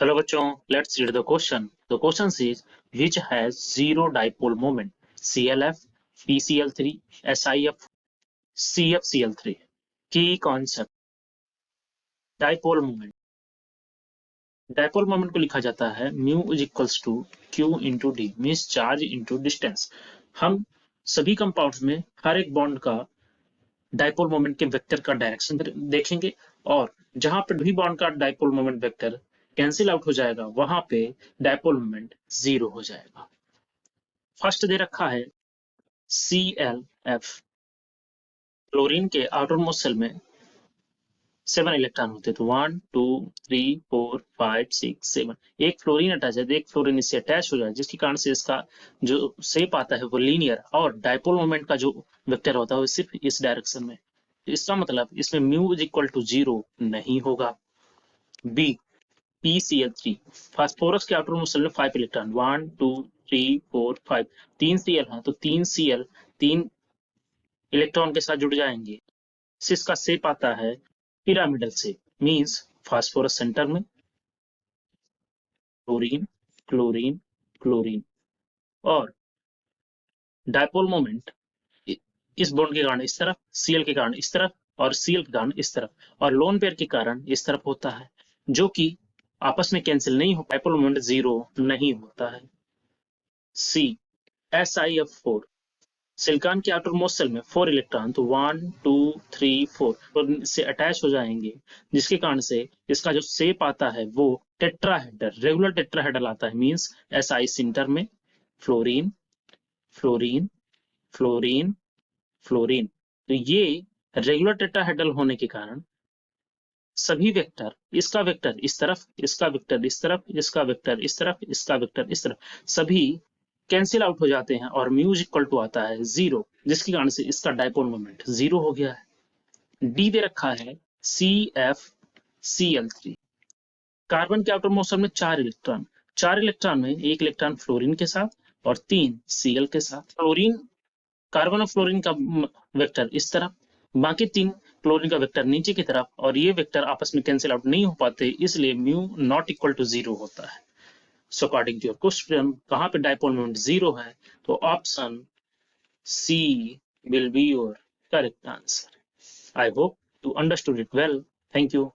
Hello बच्चों, let's read the question. The question says which has zero dipole moment? CLF, PCl3, SiF, CFCl3. Key concept. Dipole moment. Dipole moment को लिखा जाता है mu is equals to Q into D, means charge into distance. हम सभी compounds में हर एक bond का dipole moment के वेक्टर का डायरेक्शन देखेंगे और जहां पर भी बॉन्ड का dipole moment vector cancel out हो जाएगा वहां पे डाइपोल मोमेंट जीरो हो जाएगा। फर्स्ट दे रखा है ClF। क्लोरीन के आउटरमोस्ट शेल में 7 इलेक्ट्रॉन होते हैं, तो 1 2 3 4 5 6 7। एक फ्लोरीन अटैच है, एक फ्लोरीन इससे अटैच हो जाए जिसके कारण से इसका जो शेप आता है वो लीनियर और डाइपोल मोमेंट का जो वेक्टर होता है वो सिर्फ इस डायरेक्शन में। इसका मतलब इसमें mu is equal to zero नहीं होगा। B PCl3। फास्फोरस के आउटरमोस्ट शेल में 5 इलेक्ट्रॉन 1 2 3 4 5। 3 Cl है तो 3 Cl 3 इलेक्ट्रॉन के साथ जुड़ जाएंगे। इसका शेप आता है pyramidal shape, means phosphorus centre में, क्लोरीन क्लोरीन क्लोरीन, और डाइपोल मोमेंट इस बॉन्ड के कारण इस तरफ, Cl के कारण इस तरफ और Cl के कारण इस तरफ, और लोन पेयर के कारण इस तरफ होता है, जो कि आपस में कैंसिल नहीं हो, डाइपोल मोमेंट जीरो नहीं होता है। सी SiF4। सिलिकॉन के आउटरमोस्ट शेल में 4 इलेक्ट्रॉन, तो 1 2 3 4 और इससे अटैच हो जाएंगे जिसके कारण से इसका जो शेप आता है वो टेट्राहेड्रल, रेगुलर टेट्राहेड्रल आता है, मींस Si सेंटर में फ्लोरीन फ्लोरीन फ्लोरीन फ्लोरीन। तो ये रेगुलर टेट्राहेड्रल होने के कारण सभी वेक्टर, इसका वेक्टर इस तरफ, इसका वेक्टर इस तरफ, इसका वेक्टर इस तरफ, इसका वेक्टर इस तरफ, सभी कैंसिल आउट हो जाते हैं और म्यू इक्वल टू आता है जीरो, जिसके कारण से इसका डाइपोल मोमेंट जीरो हो गया है। डी दे रखा है CFCl3। कार्बन के आउटर मोस्ट शेल में 4 इलेक्ट्रॉन, 4 इलेक्ट्रॉन में एक इलेक्ट्रॉन फ्लोरीन के साथ और 3 Cl के साथ। फ्लोरीन, कार्बन और फ्लोरीन का वेक्टर इस तरफ, बाकी 3 क्लोरीन का वेक्टर नीचे की तरफ, और ये वेक्टर आपस में कैंसिल आउट नहीं हो पाते, इसलिए mu not equal to zero होता है। So according to your question कहां पे डाइपोल मोमेंट जीरो है, तो option C will be your correct answer. I hope you understood it well. Thank you.